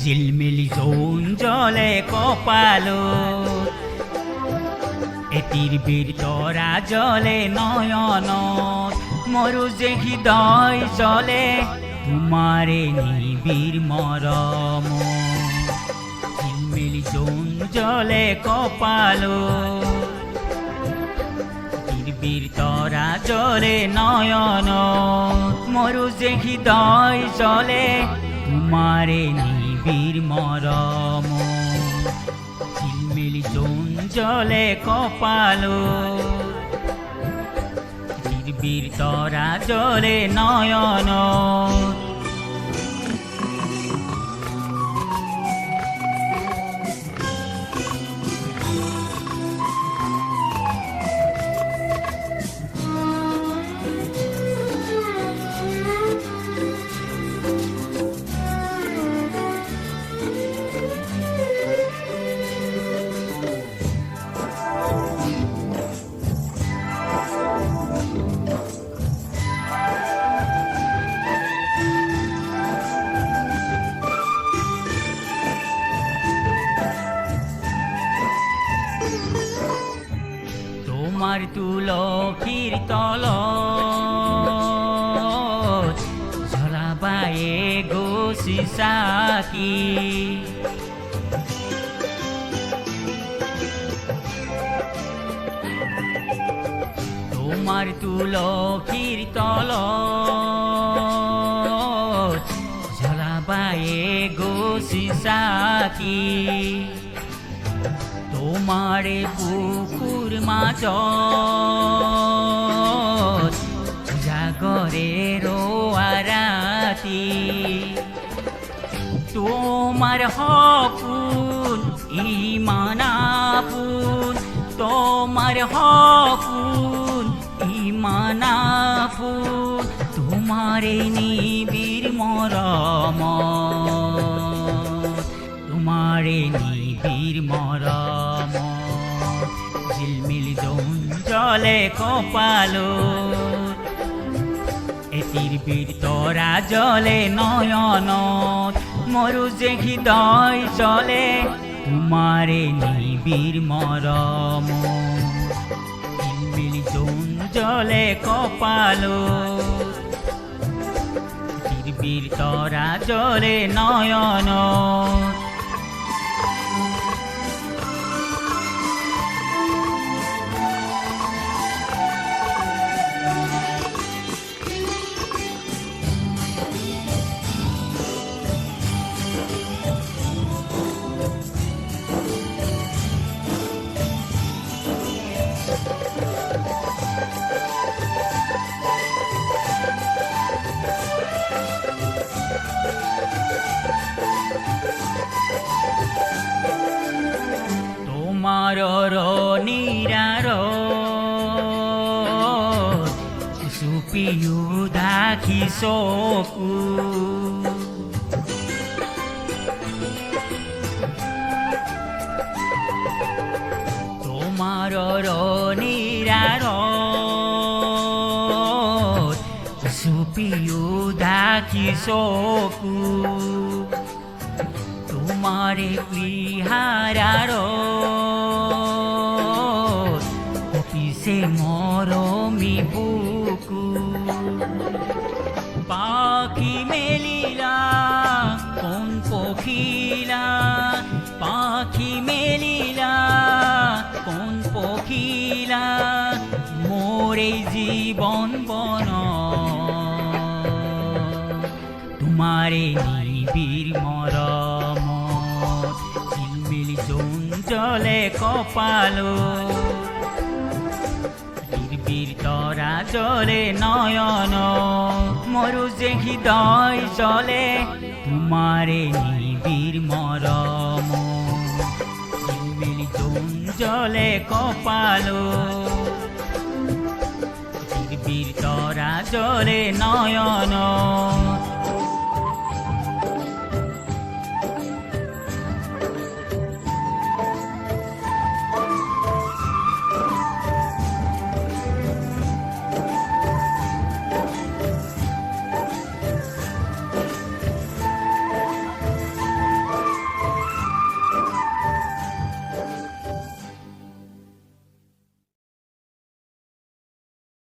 ঝিলমিলি যৌন জলে কপালো এটির বীর তরা জলে নয়ন মরু যে হৃদয় জলে তোমারে নিবিড় মরম ঝিলমিলি যৌন জলে কপালো বীর তরা জলে নয়ন মরু যে হৃদয় জলে তোমারে নিবিড় মরম ঝিলমিলি যৌন জলে কপালো বীর তরা জলে নয়ন তোমার তুলসীর তল ঝরাবায়ে গোসি সাকি তোমার তুলসীর তল ঝরাবায়ে গোসি সাকি তোমারে পুকুর মাছ জাগরে রাতি তোমার হকুন ইমানাপুন তোমার হকুন ইমানাপুন তোমারে নিবিড় মরম তোমারে নিবিড় মরম ঝিলমিলি যৌন জলে কপালো এটির বীর তরা জলে নয়ন মরু যে হৃদয় জলে তোমারে নিবিড় মরম ঝিলমিলি যৌন জলে কপালো এটির বীর তরা জলে নয়ন তোমার নিরার সুপিয়ু দাখি চকু তোমার নিরার সুপিয়ু দাখি চকু তোমারে বিহারার পিছে মরমি বুকু পাখি মেলিলা কোন পখিলা পাখি মেলিলা কোন পখিলা মোরে জীবন বন তোমারে নিবিড় মরম ঝিলমিলি যৌন জলে কপালো বীর তরা জলে নয়ন মরু যে হৃদয় জলে তোমারে নিবিড় মরম ঝিলমিলি যৌন জলে কপালো বীর তরা জলে নয়ন